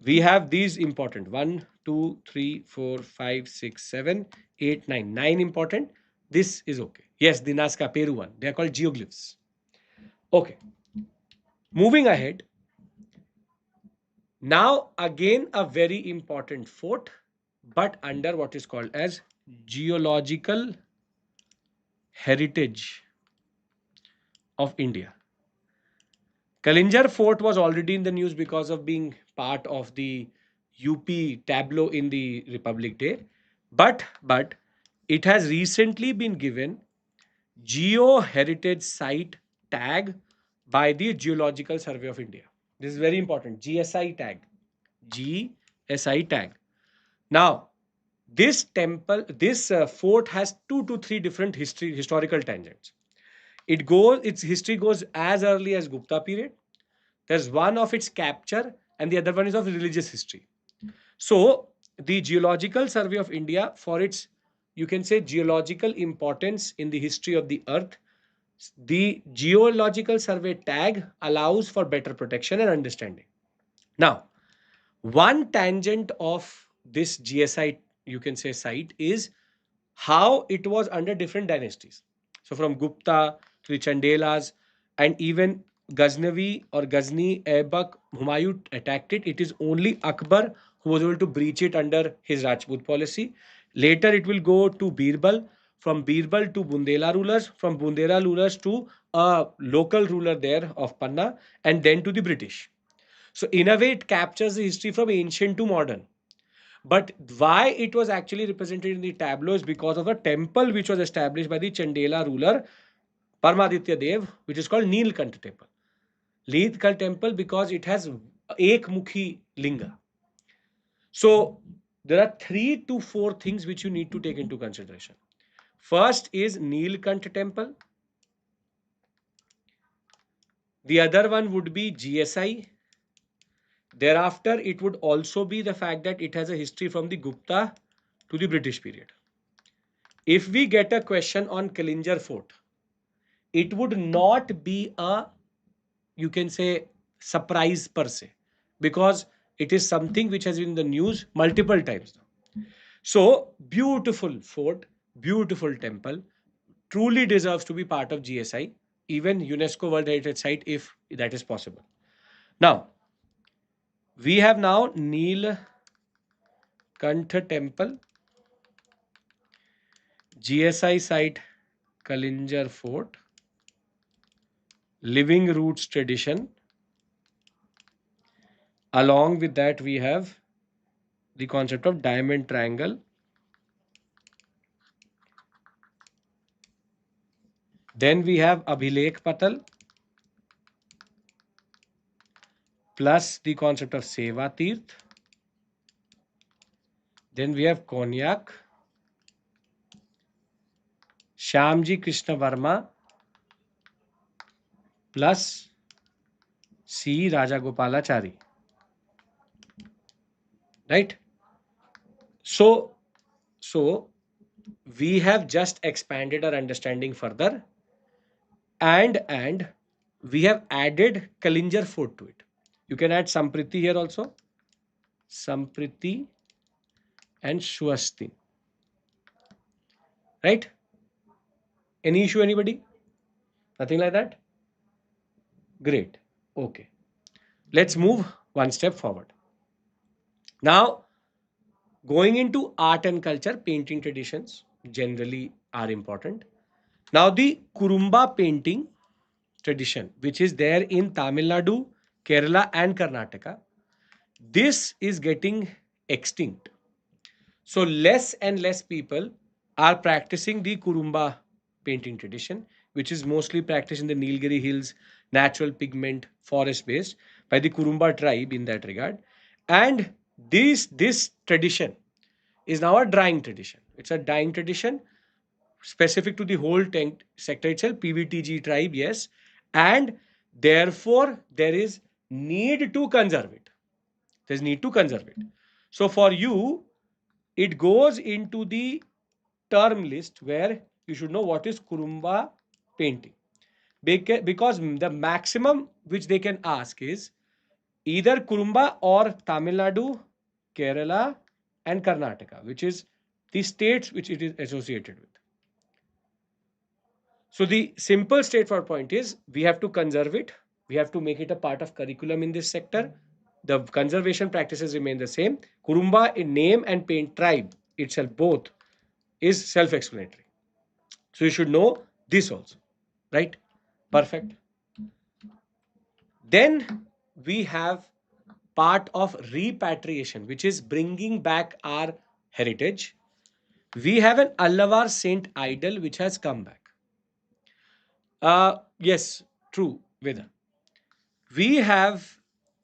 we have these important 1, 2, 3, 4, 5, 6, 7, 8, 9. 9 important. This is okay. Yes, the Nazca Peru one. They are called geoglyphs. Okay. Moving ahead. Now, again, a very important fort, but under what is called as geological heritage of India. Kalinjar Fort was already in the news because of being part of the UP tableau in the Republic Day, but it has recently been given Geo Heritage Site tag by the Geological Survey of India. This is very important. GSI tag. GSI tag. Now, this temple, this fort has 2 to 3 different historical tangents. Its history goes as early as Gupta period. There's one of its capture and the other one is of religious history. So the Geological Survey of India, for its, you can say, geological importance in the history of the earth, the Geological Survey tag allows for better protection and understanding. Now, one tangent of this GSI, you can say, site is how it was under different dynasties. So from Gupta to the Chandelas and even Ghaznavi or Ghazni, Aibak, Humayun attacked it. It is only Akbar who was able to breach it under his Rajput policy. Later it will go to Birbal, from Birbal to Bundela rulers, from Bundela rulers to a local ruler there of Panna, and then to the British. So in a way it captures the history from ancient to modern. But why it was actually represented in the tableau is because of a temple which was established by the Chandela ruler Paramaditya Dev, which is called Neelkanta temple. Neelkanta temple because it has Ekmukhi Linga. So there are 3 to 4 things which you need to take into consideration. First is Neelkanta temple. The other one would be GSI. Thereafter, it would also be the fact that it has a history from the Gupta to the British period. If we get a question on Kalinjar Fort, it would not be a, you can say, surprise per se, because it is something which has been in the news multiple times now. So, beautiful fort, beautiful temple, truly deserves to be part of GSI, even UNESCO World Heritage Site if that is possible. Now, we have now Neelkantha temple, GSI site Kalinjar Fort, living roots tradition, Along with that, we have the concept of diamond triangle. Then we have Abhilekh Patal plus the concept of Seva Teerth. Then we have Konyak, Shyamji Krishna Varma plus C. Rajagopalachari. Right? So, so we have just expanded our understanding further, and we have added Kalinjar Fort to it. You can add Samprati here also. Samprati and Swasti. Right? Any issue, anybody? Nothing like that? Great. Okay. Let's move one step forward. Now, going into art and culture, painting traditions generally are important. Now, the Kurumba painting tradition, which is there in Tamil Nadu, Kerala, and Karnataka, this is getting extinct. So, less and less people are practicing the Kurumba painting tradition, which is mostly practiced in the Nilgiri Hills, natural pigment, forest based by the Kurumba tribe in that regard. And this tradition is now a drying tradition. It's a dying tradition specific to the whole tank sector itself, PVTG tribe, yes. And therefore, there is need to conserve it. There's need to conserve it. So for you, it goes into the term list where you should know what is Kurumba painting. Because the maximum which they can ask is either Kurumba or Tamil Nadu, Kerala, and Karnataka, which is the states which it is associated with. So the simple straightforward point is we have to conserve it. We have to make it a part of curriculum in this sector. The conservation practices remain the same. Kurumba in name and paint tribe itself both is self-explanatory. So you should know this also, right? Perfect. Then we have part of repatriation, which is bringing back our heritage. We have an Allavar saint idol which has come back. Yes, true, Veda. We have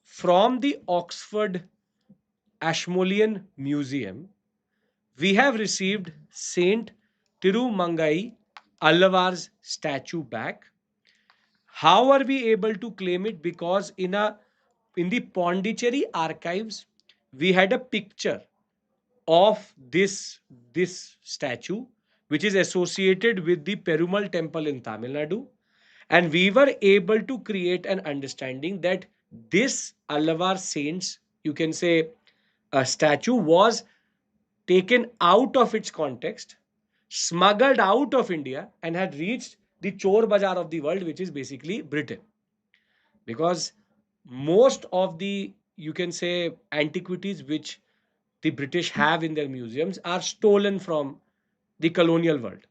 from the Oxford Ashmolean Museum, we have received Saint Tirumangai Allavar's statue back. How are we able to claim it? Because in the Pondicherry archives, we had a picture of this statue, which is associated with the Perumal temple in Tamil Nadu, and we were able to create an understanding that this Allavar saints, you can say, a statue was taken out of its context, smuggled out of India, and had reached the Chor Bazaar of the world, which is basically Britain. Because most of the, you can say, antiquities which the British have in their museums are stolen from the colonial world.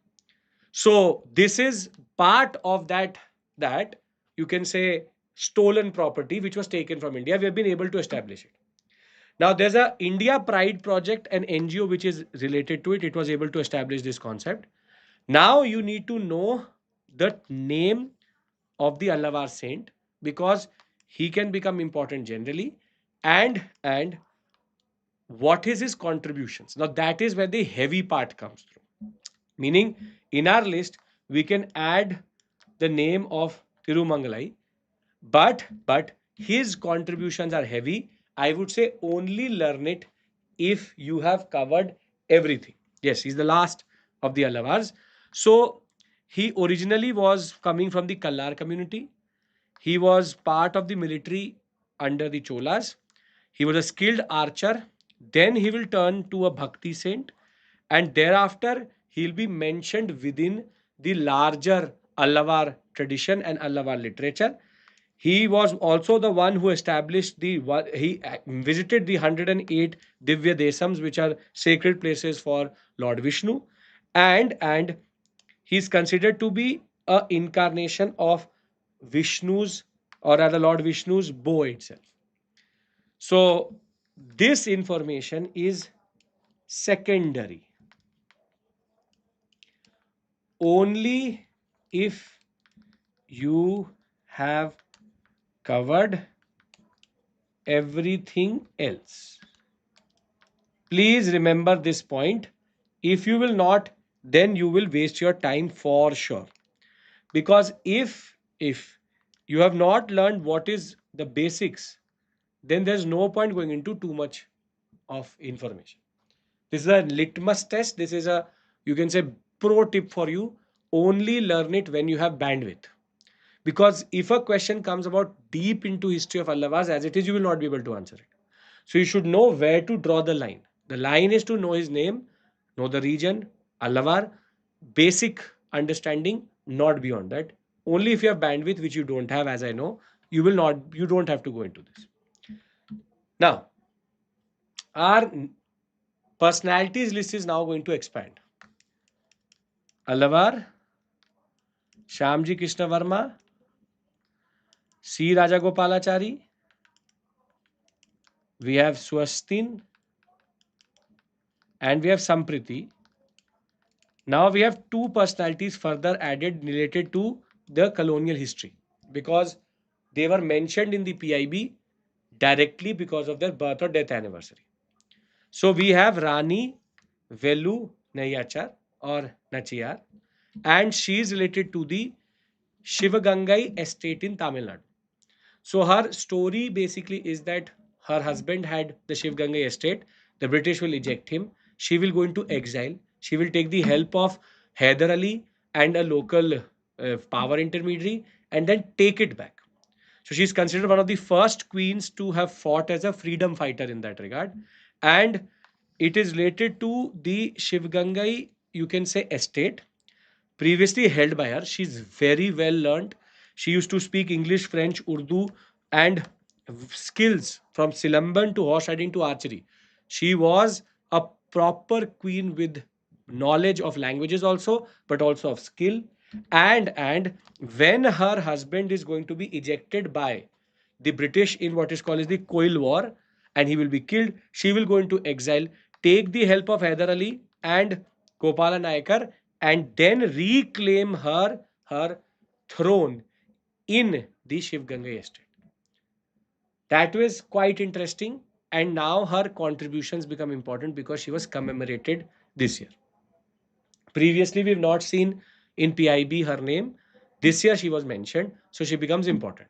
So this is part of that you can say stolen property which was taken from India. We have been able to establish it. Now there's a India Pride project, an NGO which is related to it. It was able to establish this concept. Now you need to know the name of the Allavar saint because he can become important generally, and what is his contributions. Now that is where the heavy part comes through. Meaning in our list we can add the name of Tirumangalai, but his contributions are heavy. I would say only learn it if you have covered everything. Yes, he's the last of the Allavars. So he originally was coming from the Kallar community. He was part of the military under the Cholas. He was a skilled archer. Then he will turn to a Bhakti saint, and thereafter he'll be mentioned within the larger Allavar tradition and Allavar literature. He was also the one who established he visited the 108 Divya Desams, which are sacred places for Lord Vishnu, and he's considered to be a incarnation of Vishnu's, or rather Lord Vishnu's bow itself. So this information is secondary only if you have covered everything else. Please remember this point. If you will not, then you will waste your time for sure. Because if you have not learned what is the basics, then there's no point going into too much of information. This is a litmus test. This is a, you can say, pro tip for you. Only learn it when you have bandwidth. Because if a question comes about deep into history of Allavas as it is, you will not be able to answer it. So you should know where to draw the line. The line is to know his name, know the region, Allavar, basic understanding, not beyond that. Only if you have bandwidth, which you don't have, as I know, you don't have to go into this. Now, our personalities list is now going to expand. Allavar, Shyamji Krishna Varma, C. Rajagopalachari, we have Swastin, and we have Samprati. Now we have two personalities further added related to the colonial history because they were mentioned in the PIB directly because of their birth or death anniversary. So we have Rani Velu Nayachar or Nachiyar, and she is related to the Shivagangai estate in Tamil Nadu. So her story basically is that her husband had the Shivgangai estate. The British will eject him. She will go into exile. She will take the help of Hyder Ali and a local power intermediary and then take it back. So she's considered one of the first queens to have fought as a freedom fighter in that regard. And it is related to the Shivgangai, you can say, estate previously held by her. She's very well learned. She used to speak English, French, Urdu, and skills from Silamban to horse riding to archery. She was a proper queen with knowledge of languages also, but also of skill. And when her husband is going to be ejected by the British in what is called as the Coil War, and he will be killed, she will go into exile, take the help of Hyder Ali and Gopala Nayakar, and then reclaim her throne in the Shivgangai estate. That was quite interesting, and now her contributions become important because she was commemorated this year. Previously, we've not seen in PIB her name. This year she was mentioned, so she becomes important.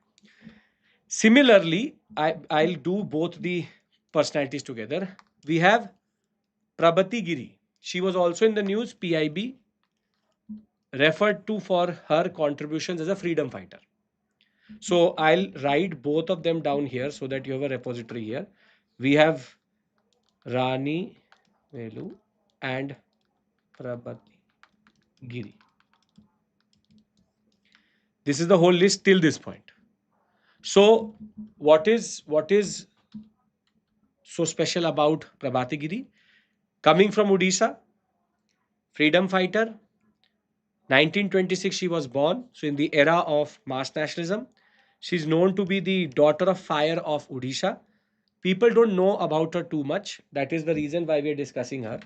Similarly, I'll do both the personalities together. We have Parbati Giri. She was also in the news, PIB, referred to for her contributions as a freedom fighter. So I'll write both of them down here so that you have a repository here. We have Rani, Velu, and Prabhati Giri. This is the whole list till this point. So what is so special about Prabhati Giri? Coming from Odisha, freedom fighter. 1926 she was born, so in the era of mass nationalism. She's known to be the daughter of fire of Odisha. People don't know about her too much. That is the reason why we are discussing her.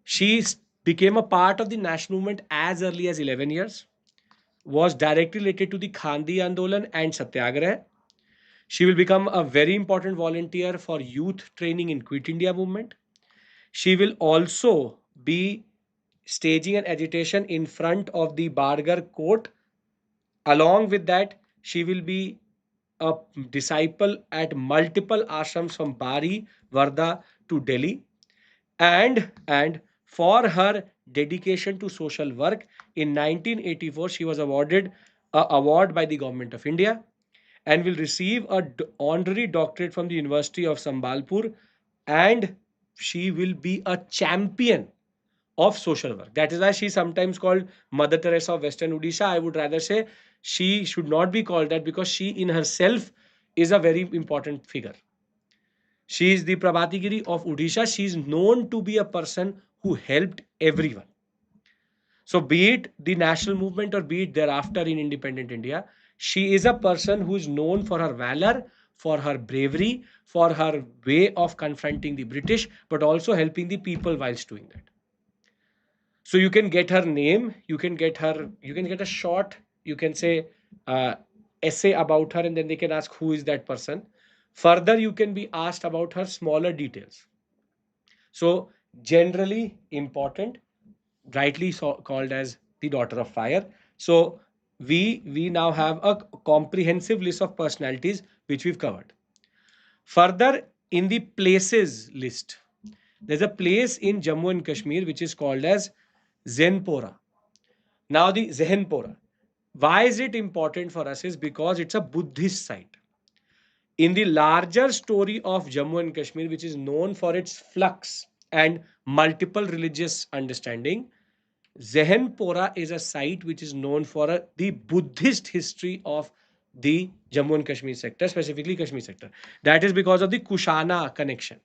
She became a part of the national movement as early as 11 years, was directly related to the Khandi Andolan and Satyagraha. She will become a very important volunteer for youth training in Quit India movement. She will also be staging an agitation in front of the Bargar court. Along with that, she will be a disciple at multiple ashrams from Bari, Varda to Delhi. And for her dedication to social work, in 1984 she was awarded an award by the government of India and will receive a honorary doctorate from the University of Sambalpur, and she will be a champion of social work. That is why she is sometimes called Mother Teresa of Western Odisha. I would rather say she should not be called that because she in herself is a very important figure. She is the Prabhati Giri of Odisha. She is known to be a person who helped everyone. So, be it the national movement or be it thereafter in independent India, she is a person who is known for her valor, for her bravery, for her way of confronting the British, but also helping the people whilst doing that. So you can get her name, you can get a short, you can say uh, essay about her, and then they can ask who is that person. Further, you can be asked about her smaller details. So generally important, rightly called as the daughter of fire. So we now have a comprehensive list of personalities which we've covered. Further, in the places list, there's a place in Jammu and Kashmir which is called as Zenpora. Now, the Zehenpora. Why is it important for us? Is because it's a Buddhist site. In the larger story of Jammu and Kashmir, which is known for its flux and multiple religious understanding, Zehenpora is a site which is known for the Buddhist history of the Jammu and Kashmir sector, specifically Kashmir sector. That is because of the Kushana connection.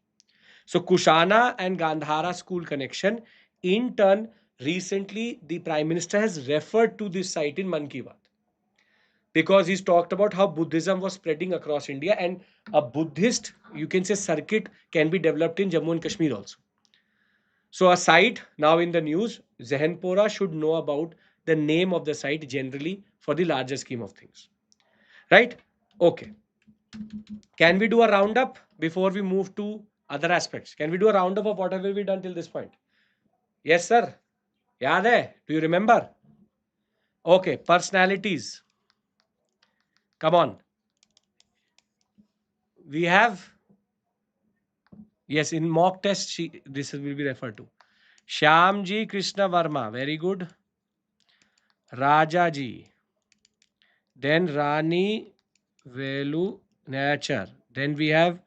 So Kushana and Gandhara school connection. In turn, recently the Prime Minister has referred to this site in Man Ki Baat because he's talked about how Buddhism was spreading across India, and a Buddhist, you can say, circuit can be developed in Jammu and Kashmir also. So a site now in the news, Zehenpora should know about the name of the site generally for the larger scheme of things. Right? Okay. Can we do a roundup before we move to other aspects? Can we do a roundup of whatever we've done till this point? Yes, sir. Yaad hai? Do you remember? Okay. Personalities. Come on. We have, yes, in mock test, this will be referred to. Shyamji Krishna Varma. Very good. Rajaji. Then Rani, Velu, Nachiyar. Then we have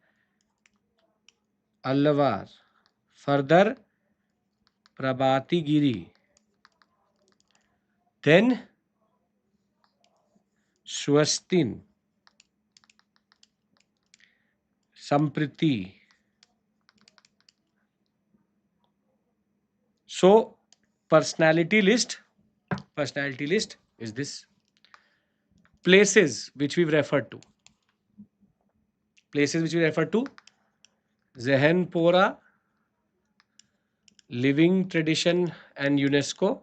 Allavar. Further, Parbati Giri. Then Swastin, Samprati. So, personality list is this. Places which we've referred to. Places which we referred to. Zehenpora, Living Tradition and UNESCO.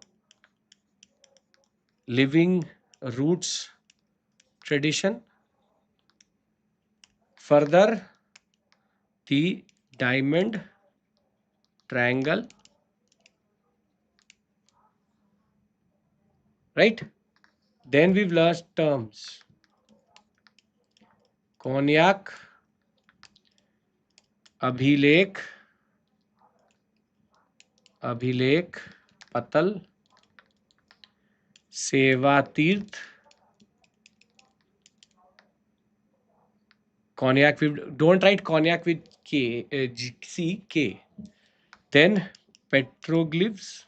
Living Roots Tradition. Further, the Diamond Triangle. Right? Then we've learned terms. Konyak, Abhilekh Patal, Seva Teerth. Konyak, don't write Konyak with K, C, K. Then petroglyphs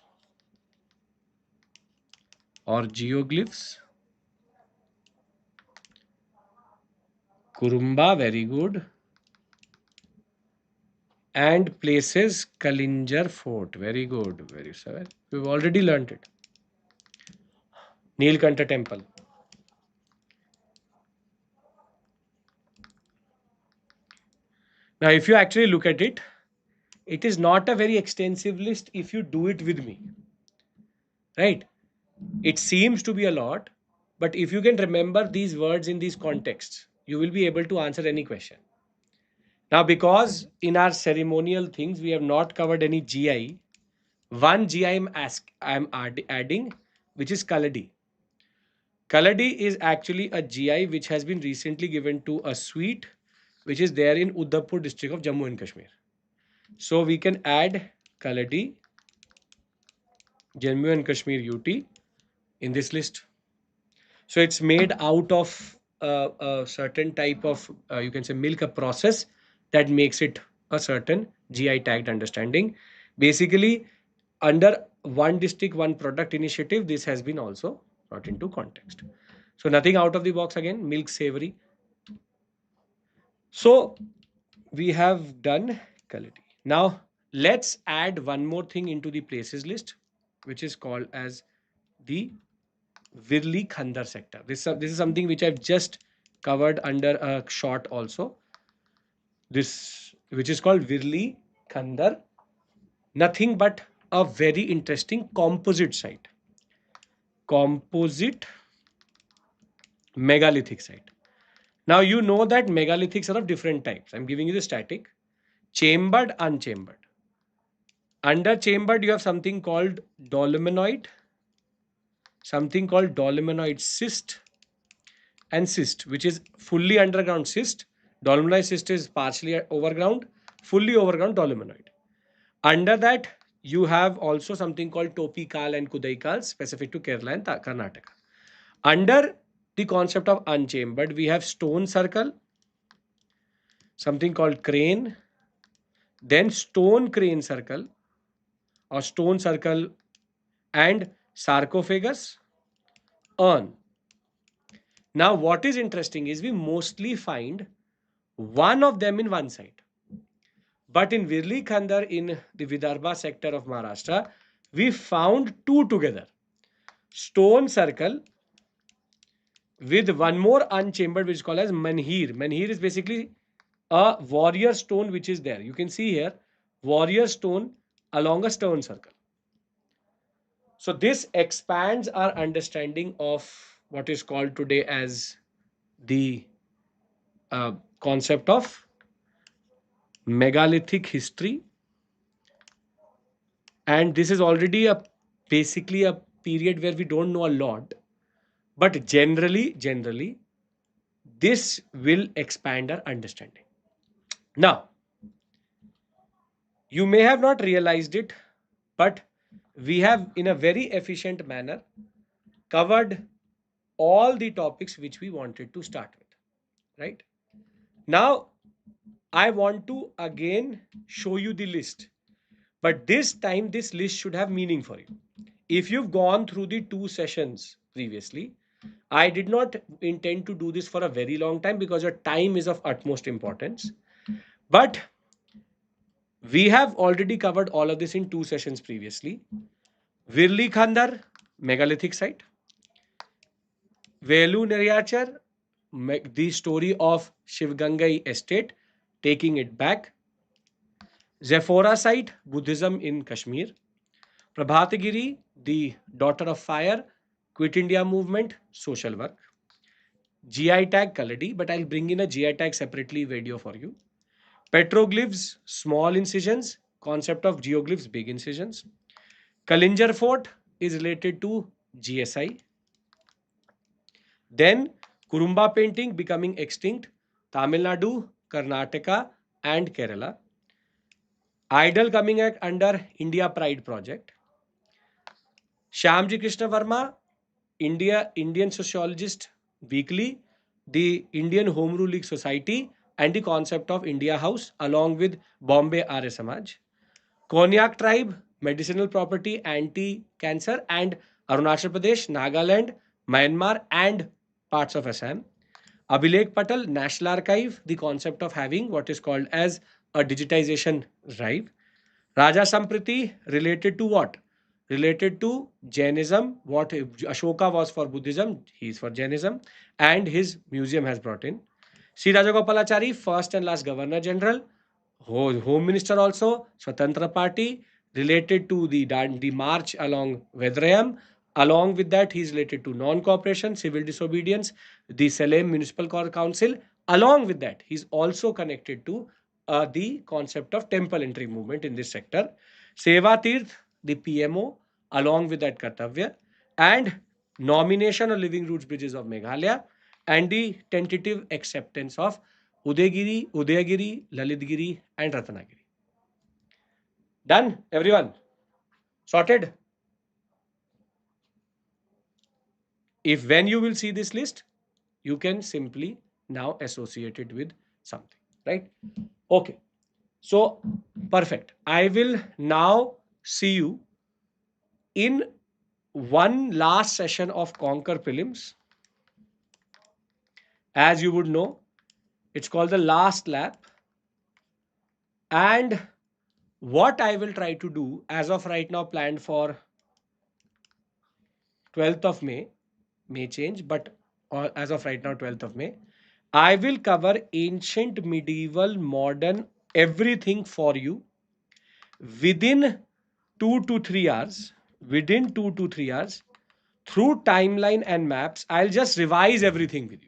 or geoglyphs. Kurumba, very good. And places, Kalinjar Fort, very good, very good. We've already learned it. Neelkanta Temple. Now, if you actually look at it, it is not a very extensive list if you do it with me. Right? It seems to be a lot, but if you can remember these words in these contexts, you will be able to answer any question. Now, because in our ceremonial things, we have not covered any GI, one GI I'm adding, which is Kaladi. Kaladi is actually a GI which has been recently given to a sweet which is there in Uddhampur district of Jammu and Kashmir. So we can add Kaladi, Jammu and Kashmir UT in this list. So it's made out of a certain type of, you can say, milk, a process that makes it a certain GI tagged understanding. Basically, under one district, one product initiative, this has been also brought into context. So nothing out of the box again, milk savory. So we have done quality. Now let's add one more thing into the places list, which is called as the Virli Khandar sector. This is something which I've just covered under a short also. This, which is called Virli Khandar, nothing but a very interesting composite site. Composite megalithic site. Now you know that megalithics are of different types. I'm giving you the static, chambered, unchambered. Under chambered, you have something called dolomenoid cyst, and cyst, which is fully underground cyst. Dolomenoid cyst is partially overground, fully overground dolomenoid. Under that, you have also something called topikal and kudaikal, specific to Kerala and Karnataka. Under the concept of unchambered, we have stone circle, something called crane, then stone crane circle or stone circle, and sarcophagus, urn. Now, what is interesting is we mostly find one of them in one side. But in Virli Khandar in the Vidarbha sector of Maharashtra, we found two together. Stone circle with one more unchambered, which is called as Manhir. Manhir is basically a warrior stone which is there. You can see here, warrior stone along a stone circle. So this expands our understanding of what is called today as the concept of megalithic history, and this is already a basically a period where we don't know a lot, but generally this will expand our understanding. Now, you may have not realized it, but we have in a very efficient manner covered all the topics which we wanted to start with, right? Now I want to again show you the list, but this time this list should have meaning for you. If you've gone through the 2 sessions previously, I did not intend to do this for a very long time because your time is of utmost importance. But we have already covered all of this in 2 sessions previously. Virli Khandar, megalithic site. Velu Nachiyar, the story of Shivgangai estate, taking it back. Zephora site, Buddhism in Kashmir. Prabhati Giri, the daughter of fire, Quit India movement, social work. GI tag Kaladi, but I'll bring in a GI tag separately video for you. Petroglyphs, small incisions, concept of geoglyphs, big incisions. Kalinjar Fort is related to GSI. Then Kurumba painting becoming extinct, Tamil Nadu, Karnataka and Kerala. Idol coming under India Pride project. Shyamji Krishna Varma, Indian sociologist weekly, the Indian Home Rule League Society and the concept of India House along with Bombay Arya Samaj. Konyak tribe, medicinal property, anti-cancer, and Arunachal Pradesh, Nagaland, Myanmar and parts of Assam. Abhilekh Patal, National Archive, the concept of having what is called as a digitization drive. Raja Samprati related to what? Related to Jainism. What Ashoka was for Buddhism, he is for Jainism, and his museum has brought in. Sri Rajagopalachari, first and last Governor General, Home Minister also, Swatantra Party, related to the march along Vedrayam. Along with that, he is related to non-cooperation, civil disobedience, the Salem Municipal Council. Along with that, he is also connected to the concept of temple entry movement in this sector. Seva Teerth, the PMO, along with that Kartavya, and nomination of Living Roots Bridges of Meghalaya, and the tentative acceptance of Udayagiri, Lalitgiri, and Ratnagiri. Done, everyone? Sorted? If when you will see this list, you can simply now associate it with something, right? Okay. So, perfect. I will now see you in one last session of Conquer Prelims. As you would know, it's called the last lap. And what I will try to do as of right now planned for 12th of May, may change, but as of right now 12th of May, I will cover ancient, medieval, modern, everything for you within 2 to 3 hours. Within 2 to 3 hours, through timeline and maps. I'll just revise everything with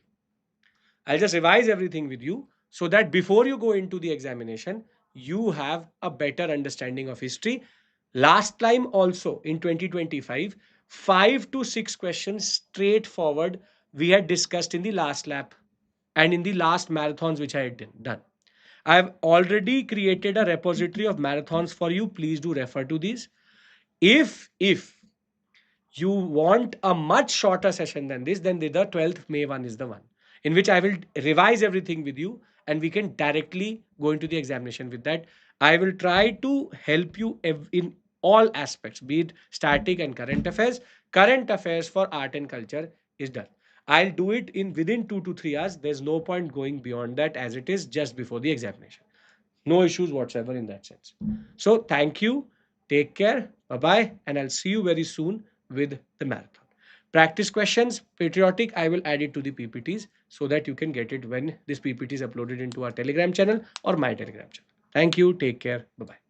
you so that before you go into the examination, you have a better understanding of history. Last time also in 2025, 5 to 6 questions straightforward we had discussed in the last lap and in the last marathons which I had done. I have already created a repository of marathons for you. Please do refer to these. If you want a much shorter session than this, then the 12th May one is the one in which I will revise everything with you and we can directly go into the examination with that. I will try to help you in all aspects, be it static and current affairs. Current affairs for art and culture is done. I'll do it in within 2 to 3 hours. There's no point going beyond that as it is just before the examination. No issues whatsoever in that sense. So thank you. Take care. Bye bye. And I'll see you very soon with the marathon. Practice questions, patriotic, I will add it to the PPTs so that you can get it when this PPT is uploaded into our Telegram channel or my Telegram channel. Thank you. Take care. Bye bye.